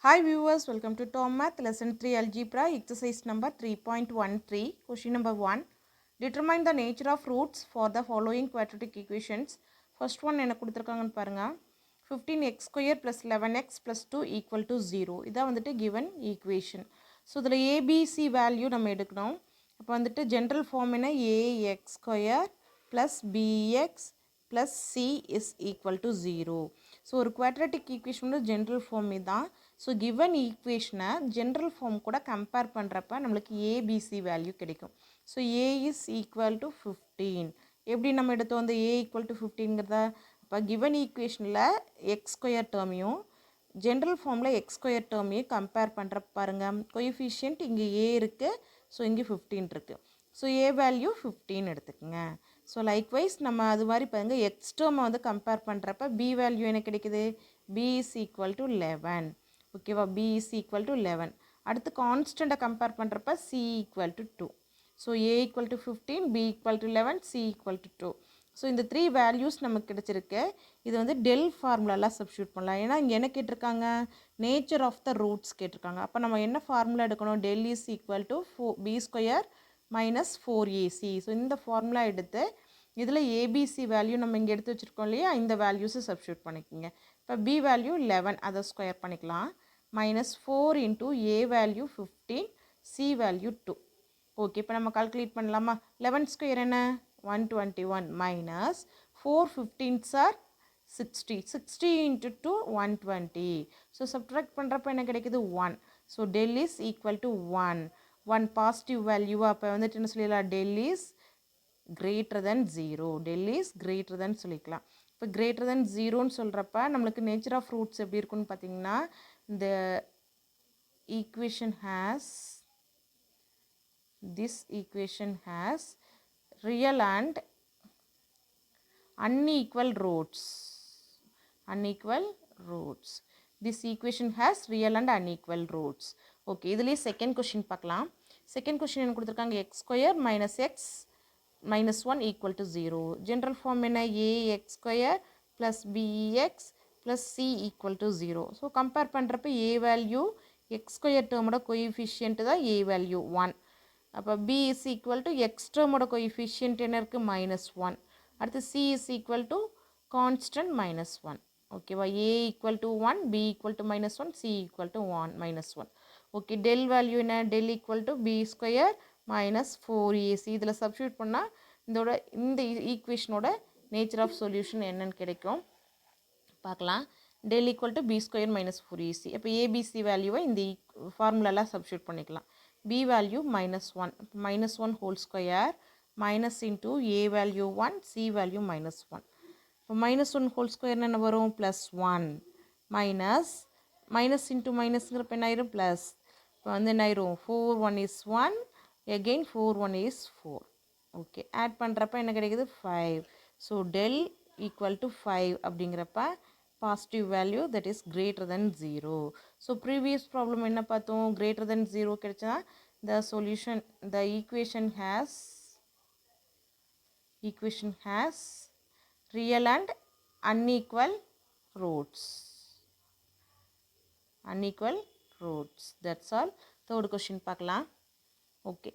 Hi viewers, welcome to Tom Math Lesson 3 Algebra exercise number 3.13. Question number 1. Determine the nature of roots for the following quadratic equations. First one என்ன கொடுத்திருக்காங்கன்னு பாருங்க. 15x square plus 11x plus 2 equal to 0. இதான் வந்துட்டு given equation. So இதில் ABC value நம்ம எடுக்கணும். அப்போ வந்துட்டு general form என்ன ax square plus bx plus c is equal to 0. So ஒரு quadratic equation general form இதான். ஸோ கிவன் ஈக்குவேஷனை ஜென்ரல் ஃபார்ம் கூட கம்பேர் பண்ணுறப்ப நம்மளுக்கு ஏபிசி வேல்யூ கிடைக்கும். So A is equal to 15. எப்படி நம்ம எடுத்தோம் அந்த ஏ ஈக்குவல் டு 15ங்கிறத? இப்போ கிவன் ஈக்குவேஷனில் எக்ஸ் ஸ்கொயர் டேர்மையும் ஜென்ரல் ஃபார்மில் எக்ஸ் ஸ்கொயர் டேர்மையும் கம்பேர் பண்ணுறப்ப பாருங்கள், கோஎஃபிஷியன்ட் இங்கே ஏ இருக்குது, ஸோ இங்கே 15 இருக்குது. ஸோ ஏ வேல்யூ 15 எடுத்துக்கோங்க. ஸோ லைக்வைஸ் நம்ம அது மாதிரி பாருங்கள் எக்ஸ் டேர்மை வந்து கம்பேர் பண்ணுறப்ப பி வேல்யூ என்ன கிடைக்குது? B is equal to 11. ஓகேவா? b is equal to 11. அடுத்து கான்ஸ்டண்ட்டை கம்பேர் பண்ணுறப்ப c equal to 2. So a equal to 15, b equal to 11, c equal to 2. So இந்த 3 வேல்யூஸ் நமக்கு கிடச்சிருக்கு. இது வந்து டெல் ஃபார்முலாலாம் சப்ஸ்டியூட் பண்ணலாம். ஏன்னா இங்கே என்ன கேட்டிருக்காங்க? நேச்சர் ஆஃப் த ரூட்ஸ் கேட்டிருக்காங்க. அப்போ நம்ம என்ன ஃபார்முலா எடுக்கணும்? Del is equal to b square minus 4ac. So இந்த ஃபார்முலா எடுத்து இதில் ஏபிசி வேல்யூ நம்ம இங்கே எடுத்து வச்சுருக்கோம் இல்லையா, இந்த வேல்யூஸை சப்ஸ்டியூட் பண்ணிக்கோங்க. இப்போ b வேல்யூ 11, அதை ஸ்கொயர் பண்ணிக்கலாம். Minus 4 into A value 15, C value 2. Okay, இப்போ நம்ம கால்குலேட் பண்ணலாமா? 11 ஸ்கொயர் என்ன? 121 minus 4 15s are 60. 60 into 2 120. So subtract பண்ணுறப்ப என்ன கிடைக்குது? 1. So del is equal to 1. 1 positive வேல்யூவாக அப்போ வந்துட்டு என்ன சொல்லிடலாம்? Del is greater than 0. Del is greater than சொல்லிக்கலாம். இப்போ greater than 0ன்னு சொல்கிறப்ப நம்மளுக்கு நேச்சர் ஆஃப் ரூட்ஸ் எப்படி இருக்குன்னு பார்த்தீங்கன்னா, இந்த equation has real and unequal roots. This equation has real and unequal roots. Okay, இதுலேயே செகண்ட் கொஷின் பார்க்கலாம். செகண்ட் கொஷின் என்ன கொடுத்துருக்காங்க? X square minus X minus 1 equal to 0. General form என்ன? ax square plus bx plus c equal to 0. So compare பண்ணுறப்ப a value x square termோட coefficient தான் a value 1. அப்போ b is equal to x termோட coefficient என்ன இருக்குது? minus 1. அடுத்து c is equal to constant minus 1. ஓகேவா? a equal to 1, b equal to minus 1, c equal to 1 minus 1. Okay, del value என்ன? del equal to b square minus 4ac. இதில் substitute பண்ணால் இந்த ஈக்குவேஷனோட nature of solution என்னன்னு கிடைக்கும் பார்க்கலாம். Del equal to B square minus 4ac. அப்போ ABC வேல்யூவை இந்த ஃபார்முலாலாம் சப்ஸ்டியூட் பண்ணிக்கலாம். B value minus 1, minus 1 whole square minus into A value 1, C value minus 1. இப்போ மைனஸ் 1 ஹோல் ஸ்கொயர் என்ன வரும்? ப்ளஸ் 1 மைனஸ் மைனஸ் இன்டூ மைனஸ்ங்கிறப்ப என்ன ஆயிரும்? ப்ளஸ். இப்போ வந்து என்ன ஆயிரும்? 4 1 is 1, again 4 1 is 4. Okay, add பண்ணுறப்ப என்ன கிடைக்குது? 5. ஸோ டெல் ஈக்குவல் டு 5 அப்படிங்கிறப்ப positive value that is greater than 0. So previous problem என்ன பார்த்தோம்? கிரேட்டர் தென் 0 கிடைச்சா the solution the equation has real and unequal roots. That's all. Third question பார்க்கலாம். Okay,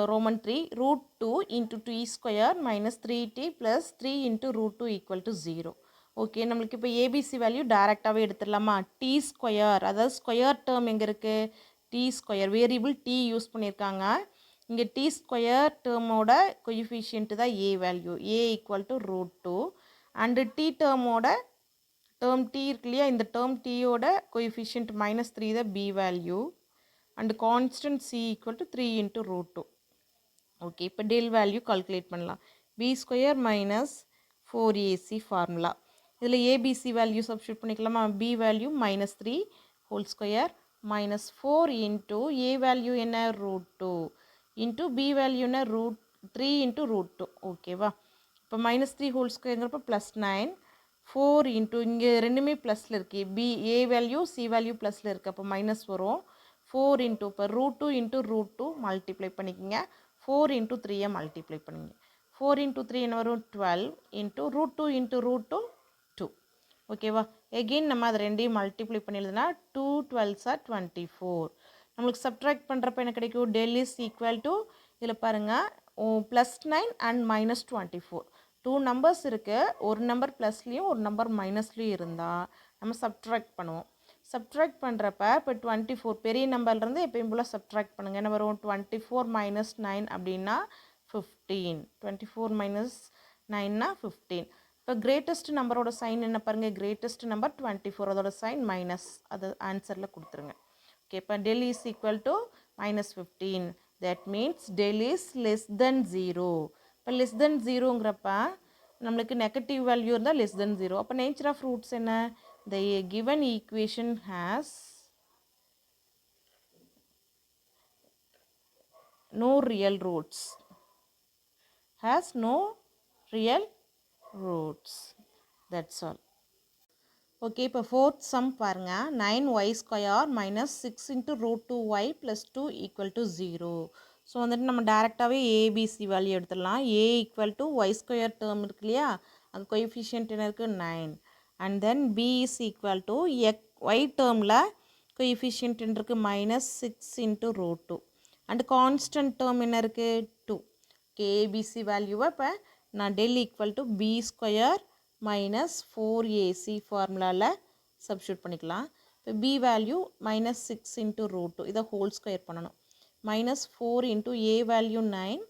Roman 3 root 2 into 2 square minus 3t plus 3 into root 2 equal to 0. Okay, நம்மளுக்கு இப்போ ABC value டைரெக்டாகவே எடுத்துடலாமா? D square, அதாவது square term எங்கே இருக்குது? D square variable D use பண்ணியிருக்காங்க. இங்கே டி ஸ்கொயர் டேர்மோட கோஎஃபிஷியன்ட் தான் A value. A equal to root 2 and D டேர்மோட டேர்ம் டி இருக்கு இல்லையா, இந்த டேர்ம் டியோட கோஎஃபிஷியன்ட் மைனஸ் 3 தான் B value and constant c equal to 3 into root 2. Okay, இப்போ del வேல்யூ கால்குலேட் பண்ணலாம். b square minus 4ac formula. இதில் ABC value substitute பண்ணிக்கலாமா? b value minus 3 whole square minus 4 into A value என்ன? Root 2 into B value என்ன? Root 3 into root 2. ஓகேவா? இப்போ minus 3 whole ஸ்கொயருங்கிறப்ப plus 9, 4 into இங்கே ரெண்டுமே ப்ளஸில் இருக்குது. B A value C value ப்ளஸில் இருக்குது, அப்போ மைனஸ் வரும். 4 இன்ட்டு இப்போ ரூட் 2 இன்ட்டு ரூட் 2 மல்டிப்ளை பண்ணிக்கோங்க. 4 இன்ட்டு 3யை மல்டிப்ளை பண்ணிங்க. 4 இன்ட்டு 3 என்ன வரும்? 12 இன்ட்டு ரூட் 2 இன்ட்டு ரூட் 2 2. ஓகேவா. எகெயின் நம்ம அதை ரெண்டையும் மல்டிப்ளை பண்ணி எழுதுனா 2 12s are 24. நம்மளுக்கு சப்ட்ராக்ட் பண்ணுறப்ப என்ன கிடைக்கும், டெல் இஸ் ஈக்குவல் டு இதில் பாருங்கள் +9 அண்ட் -24. 2 நம்பர்ஸ் இருக்குது, ஒரு நம்பர் ப்ளஸ்லேயும் ஒரு நம்பர் மைனஸ்லேயும் இருந்தால் நம்ம சப்ட்ராக்ட் பண்ணுவோம். சப்ட்ராக்ட் பண்ணுறப்ப இப்போ 24 பெரிய நம்பர்லேருந்து எப்பயும் போல் சப்ட்ராக்ட் பண்ணுங்கள். என்ன வரும், 24 - 9 அப்படின்னா 15. 24 - 9னா 15. இப்போ கிரேட்டஸ்ட் நம்பரோட சைன் என்ன பாருங்கள், கிரேட்டஸ்ட் நம்பர் 24, அதோட சைன் மைனஸ், அது ஆன்சரில் கொடுத்துருங்க. ஓகே, இப்போ del is equal to -15. That means del is less than 0. இப்போ லெஸ் தென் 0ங்கிறப்ப நம்மளுக்கு நெகட்டிவ் வேல்யூ இருந்தால் லெஸ் தென் 0. அப்போ நேச்சர் ஆஃப் ரூட்ஸ் என்ன, the given equation has no real roots. Has no real roots. That's all. Okay, இப்போ fourth some பாருங்கள். 9y² - 6 × √2y + 2 = 0. So வந்துட்டு நம்ம டேரெக்டாகவே ஏபிசி வேல்யூ எடுத்துடலாம். a = y² டேர்ம் இருக்கு இல்லையா, அது கோஎஃபிஷியன்ட் என்ன இருக்குது, 9. And then b is equal to y டேர்மில் கோஎஃபிஷியன்ட் என்ன இருக்குது, -6 × √2. அண்ட் கான்ஸ்டன்ட் டேர்ம் என்ன இருக்குது, 2. ஓகே, ஏபிசி வேல்யூவை இப்போ நான் del equal to b² -4ac ஃபார்முலாவில் சப்ஸ்டியூட் பண்ணிக்கலாம். இப்போ b வேல்யூ -6 × √2, இதை ஹோல் ஸ்கொயர் பண்ணணும். -4 × a வேல்யூ 9,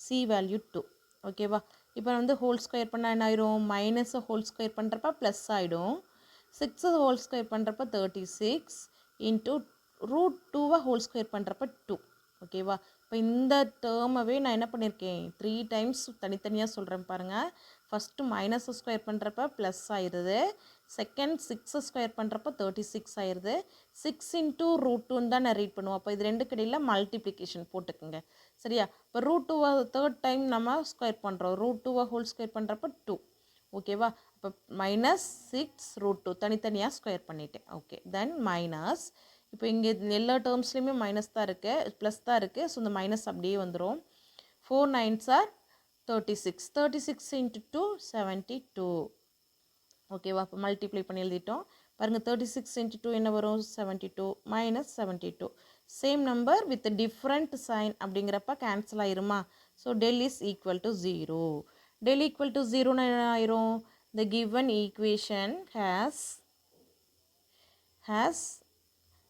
c வேல்யூ 2. ஓகேவா. இப்போ வந்து ஹோல் ஸ்கொயர் பண்ணால் என்ன ஆயிரும், மைனஸை ஹோல் ஸ்கொயர் பண்ணுறப்ப ப்ளஸ் ஆகிடும். 6 ஹோல் ஸ்கொயர் பண்ணுறப்ப 36 × √2 ஹோல் ஸ்கொயர் பண்ணுறப்ப 2. ஓகேவா. இப்போ இந்த டேர்மவே நான் என்ன பண்ணியிருக்கேன், 3 டைம்ஸ் தனித்தனியாக சொல்கிறேன் பாருங்கள். ஃபஸ்ட்டு மைனஸை ஸ்கொயர் பண்ணுறப்ப ப்ளஸ் ஆயிடுது, செகண்ட் 6 ஸ்கொயர் பண்ணுறப்ப 36 ஆயிடுது. 6 × √2 தான் நான் ரீட் பண்ணுவோம். அப்போ இது ரெண்டுக்கு இடையில் மல்டிப்ளிகேஷன் போட்டுக்குங்க. சரியா. இப்போ √2 தேர்ட் டைம் நம்ம ஸ்கொயர் பண்ணுறோம், √2 ஹோல் ஸ்கொயர் பண்ணுறப்ப 2. ஓகேவா. இப்போ -6 √2 தனித்தனியாக ஸ்கொயர் பண்ணிட்டேன். ஓகே, தென் மைனஸ், இப்போ இங்கே எல்லா டேர்ம்ஸ்லேயுமே மைனஸ் தான் இருக்குது, ப்ளஸ் தான் இருக்குது. ஸோ இந்த மைனஸ் அப்படியே வந்துடும். 4 9s are 36. 36 × 2 72. ஓகேவா. அப்போ மல்டிப்ளை பண்ணி எழுதிட்டோம் பாருங்கள். 36 × 2 என்ன வரும், 72 -72. Same number with different sign அப்படிங்கிறப்ப கேன்சல் ஆயிருமா. So del is equal to 0. Del equal to 0னா என்ன ஆயிரும், the given equation has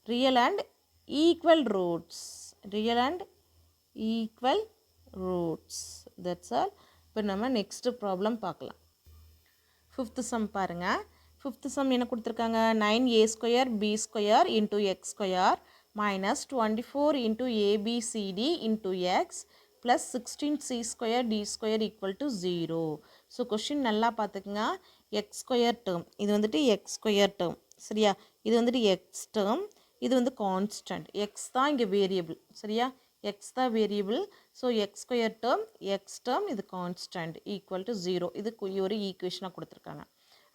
real and equal roots. Real and equal roots. That's all. இப்போ நம்ம நெக்ஸ்ட் ப்ராப்ளம் பார்க்கலாம். ஃபிஃப்த் சம் பாருங்கள். Fifth some என்ன கொடுத்துருக்காங்க, 9a² b² × x² -24 × abcd × x + 16c² d² = 0. So question நல்லா பார்த்துக்குங்க. x² டேர்ம், இது வந்துட்டு x² டேர்ம். சரியா. இது வந்துட்டு எக்ஸ் டேர்ம், இது வந்து கான்ஸ்டன்ட். எக்ஸ் தான் இங்கே வேரியபிள். சரியா, எக்ஸ் தான் variable. So x² term, X term, இது கான்ஸ்டன்ட் = 0. இது ஒரு ஈக்குவேஷனாக கொடுத்துருக்காங்க.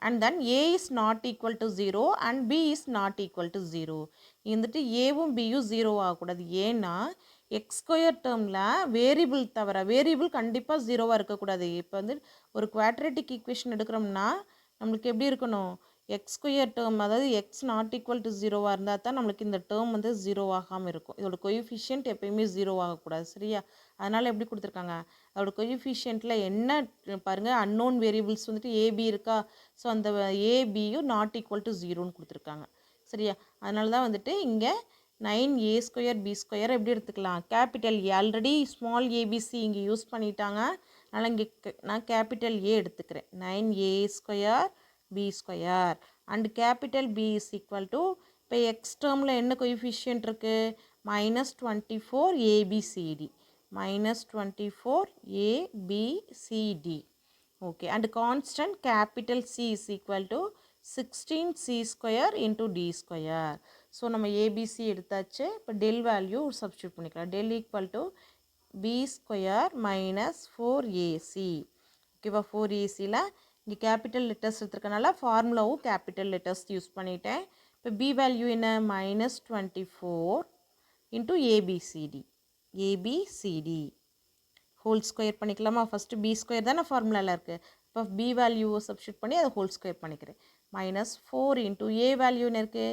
And then a is not equal to 0 and b is not equal to 0. வந்துட்டு ஏவும் பியும் 0 ஆகக்கூடாது. ஏன்னா x² டேர்மில் வேரியபிள் தவிர, வேரியபிள் கண்டிப்பாக 0வாக இருக்கக்கூடாது. இப்போ வந்து ஒரு குவாட்ரேட்டிக் ஈக்குவேஷன் எடுக்கிறோம்னா நம்மளுக்கு எப்படி இருக்கணும், x² டேர்ம், அதாவது x நாட் ஈக்குவல் டு 0வாக இருந்தால் தான் நம்மளுக்கு இந்த டேர்ம் வந்து 0 ஆகாமல் இருக்கும். இதோட கோஎஃபிஷியன்ட் எப்பயுமே 0 ஆகக்கூடாது. சரியா. அதனால் எப்படி கொடுத்துருக்காங்க, அதோட கோஎஃபிஷியன்ட்டில் என்ன பாருங்கள், அன்னோன் வேரியபிள்ஸ் வந்துட்டு ஏபி இருக்கா. ஸோ அந்த ஏபியும் நாட் ஈக்குவல் டு 0ன்னு கொடுத்துருக்காங்க. சரியா. அதனால தான் வந்துட்டு இங்கே 9a² b² எப்படி எடுத்துக்கலாம், capital A. Already small ABC இங்கே யூஸ் பண்ணிட்டாங்க, அதனால் இங்கே நான் கேபிட்டல் ஏ எடுத்துக்கிறேன். 9a² b² and capital B is equal to, இப்போ எக்ஸ் டேர்மில் என்ன கோஎஃபிஷியன்ட் இருக்குது, -24 abcd, -24 abcd. Okay, and constant capital C is equal to 16c² × d². So நம்ம ஏபிசி எடுத்தாச்சு. இப்போ டெல் வேல்யூ சப்ஸ்டியூட் பண்ணிக்கலாம். Del equal to b² -4ac. ஓகேவா. 4ac இங்கே கேபிட்டல் லெட்டர்ஸ் எடுத்துருக்கனால ஃபார்முலாவும் கேபிட்டல் லெட்டர்ஸ் யூஸ் பண்ணிட்டேன். இப்போ b வேல்யூ என்ன, -24 × abcd ஹோல் ஸ்கொயர் பண்ணிக்கலாமா. ஃபஸ்ட்டு b² தானே ஃபார்முலாவில் இருக்குது. இப்போ b வேல்யூவை சப்ஸ்டியூட் பண்ணி அதை ஹோல் ஸ்கொயர் பண்ணிக்கிறேன். minus 4 into a value இருக்கு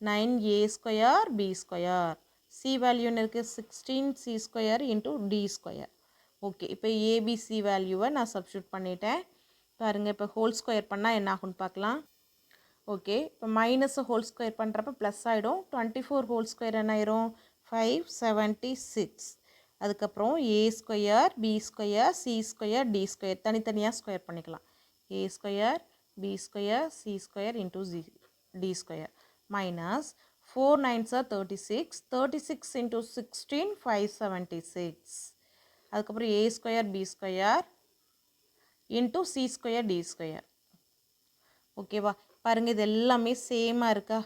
9a square b square, c value இருக்கு 16c square into d square. Okay, இப்போ abc வேல்யூவை நான் சப்ஸ்டியூட் பண்ணிட்டேன். பாருங்கள், இப்போ ஹோல் ஸ்கொயர் பண்ணால் என்ன ஆகும்னு பார்க்கலாம். ஓகே, இப்போ மைனஸ் ஹோல் ஸ்கொயர் பண்ணுறப்ப ப்ளஸ் ஆகிடும். 24 ஹோல் ஸ்கொயர் என்ன ஆயிரும் 576. அதுக்கப்புறம் A square B square C square D square தனித்தனியாக ஸ்கொயர் பண்ணிக்கலாம். A square B square C square into D square minus 4 9s are 36. 36 into 16 576. அதுக்கப்புறம் A square B square into C square D square. ஓகேவா, பாருங்கள் இது எல்லாமே சேமாக இருக்கா,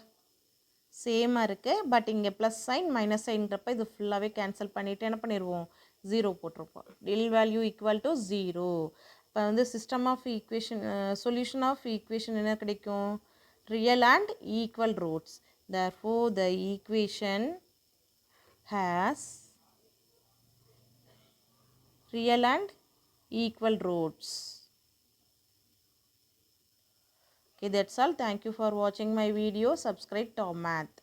சேமாக இருக்குது. பட் இங்கே ப்ளஸ் சைன் மைனஸ் சைன்றப்ப இது ஃபுல்லாகவே கேன்சல் பண்ணிவிட்டு என்ன பண்ணிடுவோம் 0 போட்டிருப்போம். Del value equal to 0. இப்போ வந்து system of equation solution of equation என்ன கிடைக்கும், real and equal roots. therefore the equation has real and equal roots. Okay, that's all. Thank you for watching my video. Subscribe Tom Math.